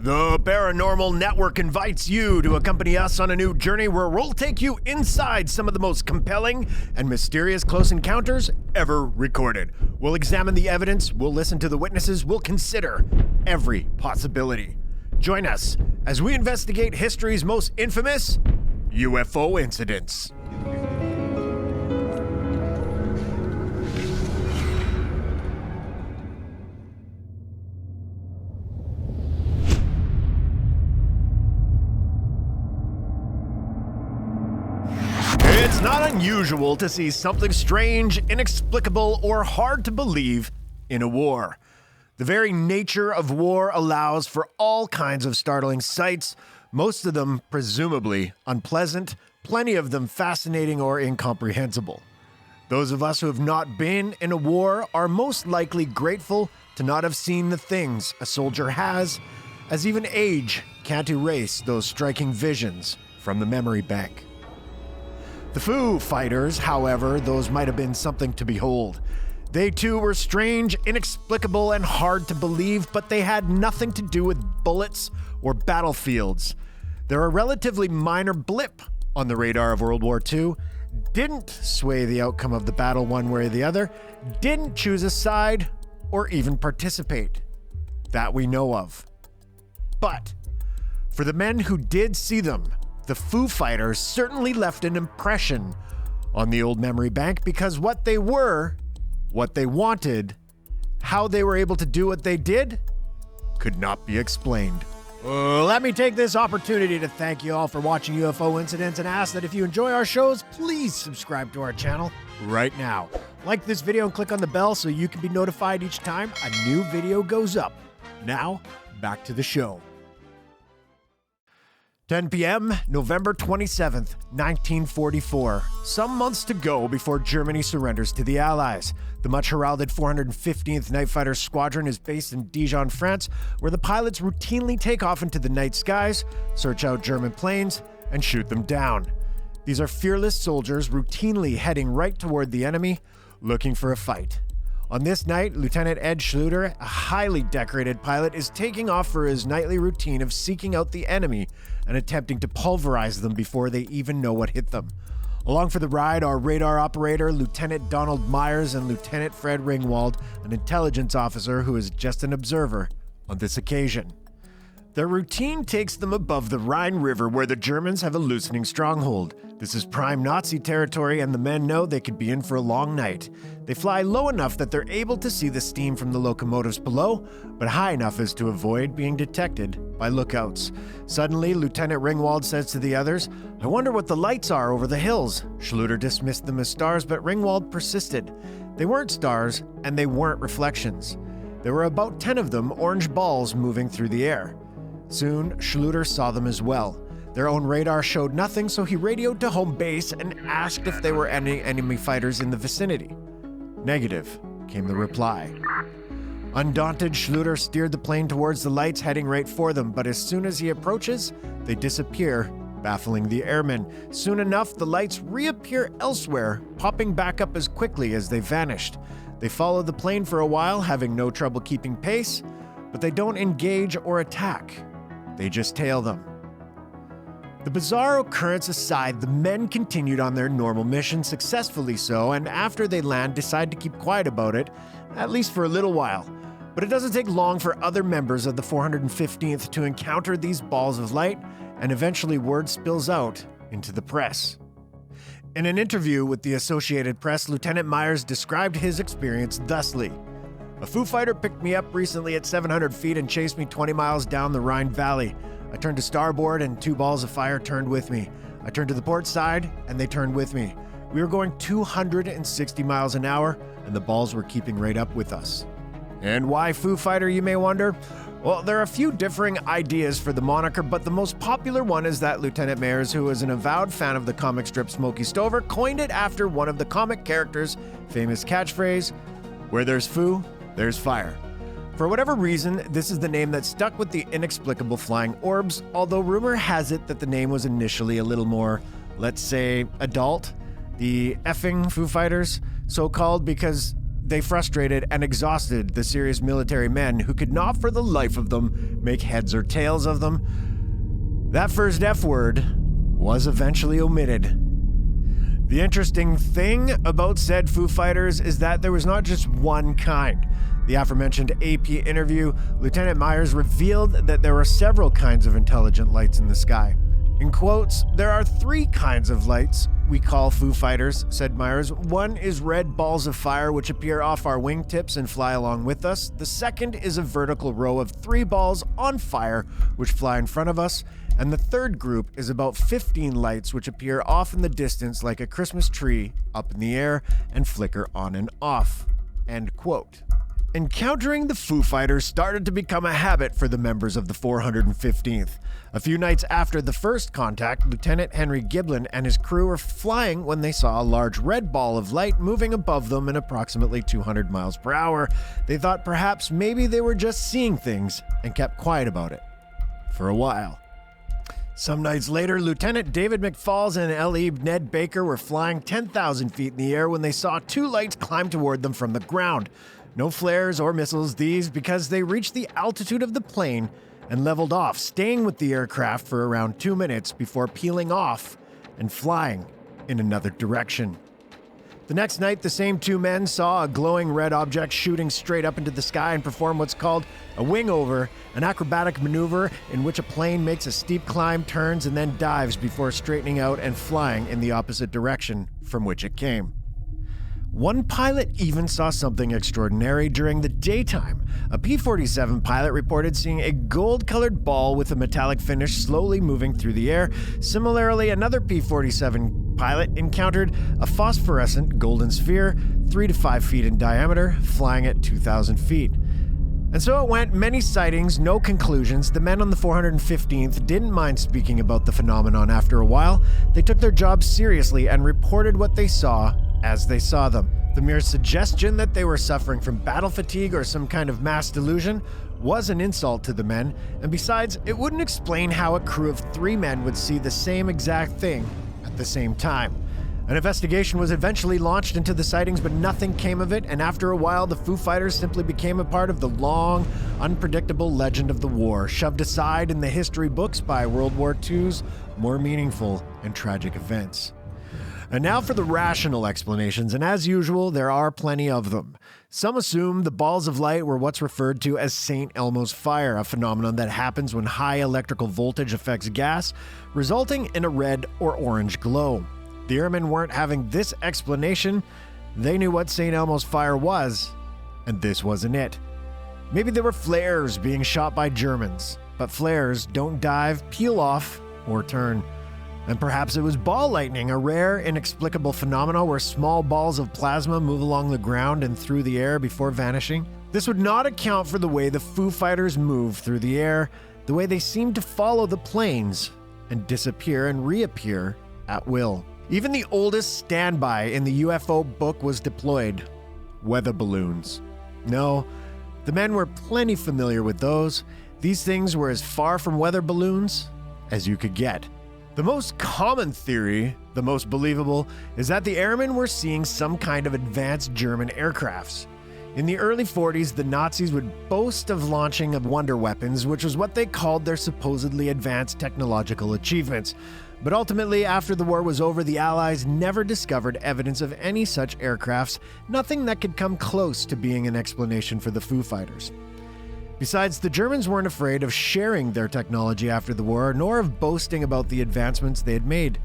The Paranormal Network invites you to accompany us on a new journey where we'll take you inside some of the most compelling and mysterious close encounters ever recorded. We'll examine the evidence, we'll listen to the witnesses, we'll consider every possibility. Join us as we investigate history's most infamous UFO incidents. It's not unusual to see something strange, inexplicable, or hard to believe in a war. The very nature of war allows for all kinds of startling sights, most of them presumably unpleasant, plenty of them fascinating or incomprehensible. Those of us who have not been in a war are most likely grateful to not have seen the things a soldier has, as even age can't erase those striking visions from the memory bank. The Foo Fighters, however, those might have been something to behold. They too were strange, inexplicable, and hard to believe, but they had nothing to do with bullets or battlefields. They're a relatively minor blip on the radar of World War II, didn't sway the outcome of the battle one way or the other, didn't choose a side, or even participate. That we know of. But for the men who did see them, the Foo Fighters certainly left an impression on the old memory bank because what they were, what they wanted, how they were able to do what they did, could not be explained. Let me take this opportunity to thank you all for watching UFO Incidents and ask that if you enjoy our shows, please subscribe to our channel right now. Like this video and click on the bell so you can be notified each time a new video goes up. Now, back to the show. 10 p.m., November 27th, 1944. Some months to go before Germany surrenders to the Allies. The much heralded 415th Night Fighter Squadron is based in Dijon, France, where the pilots routinely take off into the night skies, search out German planes, and shoot them down. These are fearless soldiers routinely heading right toward the enemy, looking for a fight. On this night, Lieutenant Ed Schluter, a highly decorated pilot, is taking off for his nightly routine of seeking out the enemy and attempting to pulverize them before they even know what hit them. Along for the ride are radar operator Lieutenant Donald Myers and Lieutenant Fred Ringwald, an intelligence officer who is just an observer on this occasion. Their routine takes them above the Rhine River where the Germans have a loosening stronghold. This is prime Nazi territory and the men know they could be in for a long night. They fly low enough that they're able to see the steam from the locomotives below, but high enough as to avoid being detected by lookouts. Suddenly, Lieutenant Ringwald says to the others, "I wonder what the lights are over the hills." Schluter dismissed them as stars, but Ringwald persisted. They weren't stars, and they weren't reflections. There were about 10 of them, orange balls moving through the air. Soon, Schluter saw them as well. Their own radar showed nothing, so he radioed to home base and asked if there were any enemy fighters in the vicinity. Negative, came the reply. Undaunted, Schluter steered the plane towards the lights, heading right for them, but as soon as he approaches, they disappear, baffling the airmen. Soon enough, the lights reappear elsewhere, popping back up as quickly as they vanished. They follow the plane for a while, having no trouble keeping pace, but they don't engage or attack. They just tail them. The bizarre occurrence aside, the men continued on their normal mission, successfully so, and after they land, decide to keep quiet about it, at least for a little while. But it doesn't take long for other members of the 415th to encounter these balls of light, and eventually word spills out into the press. In an interview with the Associated Press, Lieutenant Myers described his experience thusly. "A Foo Fighter picked me up recently at 700 feet and chased me 20 miles down the Rhine Valley. I turned to starboard and 2 balls of fire turned with me. I turned to the port side and they turned with me. We were going 260 miles an hour and the balls were keeping right up with us." And why Foo Fighter, you may wonder? Well, there are a few differing ideas for the moniker, but the most popular one is that Lieutenant Myers, who is an avowed fan of the comic strip Smokey Stover, coined it after one of the comic characters' famous catchphrase, "Where there's Foo, there's fire." For whatever reason, this is the name that stuck with the inexplicable flying orbs, although rumor has it that the name was initially a little more, let's say, adult. The effing Foo Fighters, so called because they frustrated and exhausted the serious military men who could not for the life of them make heads or tails of them. That first F word was eventually omitted. The interesting thing about said Foo Fighters is that there was not just one kind. The aforementioned AP interview, Lieutenant Myers revealed that there were several kinds of intelligent lights in the sky. In quotes, "There are 3 kinds of lights we call Foo Fighters," said Myers. "One is red balls of fire which appear off our wingtips and fly along with us. The second is a vertical row of 3 balls on fire which fly in front of us. And the third group is about 15 lights which appear off in the distance like a Christmas tree up in the air and flicker on and off." End quote. Encountering the Foo Fighters started to become a habit for the members of the 415th. A few nights after the first contact, Lieutenant Henry Giblin and his crew were flying when they saw a large red ball of light moving above them at approximately 200 miles per hour. They thought perhaps maybe they were just seeing things and kept quiet about it for a while. Some nights later, Lieutenant David McFalls and LE Ned Baker were flying 10,000 feet in the air when they saw 2 lights climb toward them from the ground. No flares or missiles, these, because they reached the altitude of the plane and leveled off, staying with the aircraft for around 2 minutes before peeling off and flying in another direction. The next night, the same 2 men saw a glowing red object shooting straight up into the sky and perform what's called a wing-over, an acrobatic maneuver in which a plane makes a steep climb, turns, and then dives before straightening out and flying in the opposite direction from which it came. One pilot even saw something extraordinary during the daytime. A P-47 pilot reported seeing a gold-colored ball with a metallic finish slowly moving through the air. Similarly, another P-47 pilot encountered a phosphorescent golden sphere, 3 to 5 feet in diameter, flying at 2,000 feet. And so it went, many sightings, no conclusions. The men on the 415th didn't mind speaking about the phenomenon after a while. They took their job seriously and reported what they saw as they saw them. The mere suggestion that they were suffering from battle fatigue or some kind of mass delusion was an insult to the men, and besides, it wouldn't explain how a crew of 3 men would see the same exact thing at the same time. An investigation was eventually launched into the sightings, but nothing came of it, and after a while, the Foo Fighters simply became a part of the long, unpredictable legend of the war, shoved aside in the history books by World War II's more meaningful and tragic events. And now for the rational explanations, and as usual, there are plenty of them. Some assume the balls of light were what's referred to as St. Elmo's fire, a phenomenon that happens when high electrical voltage affects gas, resulting in a red or orange glow. The airmen weren't having this explanation. They knew what St. Elmo's fire was, and this wasn't it. Maybe there were flares being shot by Germans, but flares don't dive, peel off, or turn. And perhaps it was ball lightning, a rare, inexplicable phenomenon where small balls of plasma move along the ground and through the air before vanishing. This would not account for the way the Foo Fighters move through the air, the way they seem to follow the planes and disappear and reappear at will. Even the oldest standby in the UFO book was deployed: weather balloons. No, the men were plenty familiar with those. These things were as far from weather balloons as you could get. The most common theory, the most believable, is that the airmen were seeing some kind of advanced German aircrafts. In the early 40s, the Nazis would boast of launching of wonder weapons, which was what they called their supposedly advanced technological achievements. But ultimately, after the war was over, the Allies never discovered evidence of any such aircrafts, nothing that could come close to being an explanation for the Foo Fighters. Besides, the Germans weren't afraid of sharing their technology after the war, nor of boasting about the advancements they had made.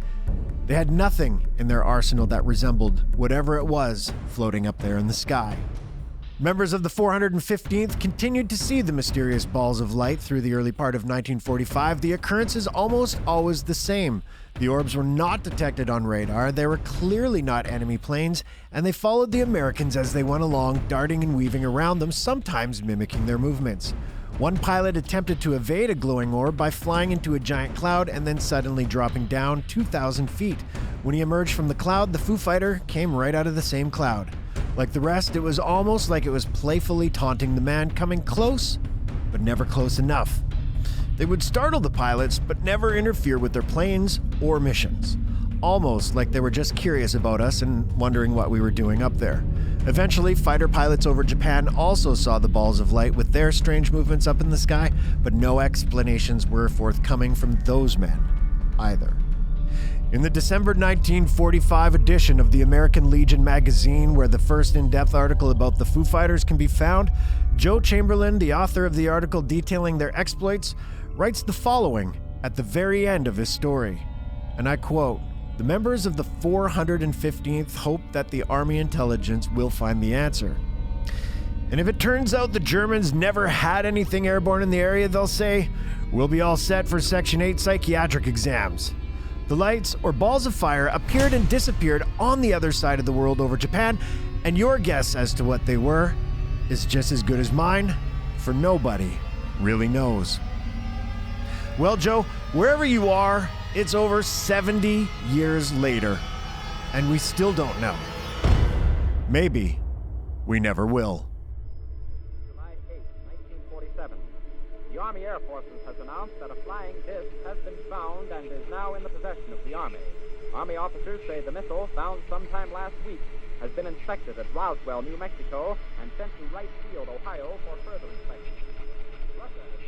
They had nothing in their arsenal that resembled whatever it was floating up there in the sky. Members of the 415th continued to see the mysterious balls of light through the early part of 1945. The occurrence is almost always the same. The orbs were not detected on radar, they were clearly not enemy planes, and they followed the Americans as they went along, darting and weaving around them, sometimes mimicking their movements. One pilot attempted to evade a glowing orb by flying into a giant cloud and then suddenly dropping down 2,000 feet. When he emerged from the cloud, the Foo Fighter came right out of the same cloud. Like the rest, it was almost like it was playfully taunting the man, coming close, but never close enough. They would startle the pilots, but never interfere with their planes or missions. Almost like they were just curious about us and wondering what we were doing up there. Eventually, fighter pilots over Japan also saw the balls of light with their strange movements up in the sky, but no explanations were forthcoming from those men either. In the December 1945 edition of the American Legion magazine, where the first in-depth article about the Foo Fighters can be found, Joe Chamberlain, the author of the article detailing their exploits, writes the following at the very end of his story, and I quote, "The members of the 415th hope that the Army intelligence will find the answer. And if it turns out the Germans never had anything airborne in the area, they'll say, we'll be all set for Section 8 psychiatric exams. The lights, or balls of fire, appeared and disappeared on the other side of the world over Japan, and your guess as to what they were is just as good as mine, for nobody really knows." Well, Joe, wherever you are, it's over 70 years later, and we still don't know. Maybe we never will. July 8, 1947. The Army Air Forces has announced that a flying disc has been found and is now in the possession of the Army. Army officers say the missile, found sometime last week, has been inspected at Roswell, New Mexico, and sent to Wright Field, Ohio, for further inspection. Russia has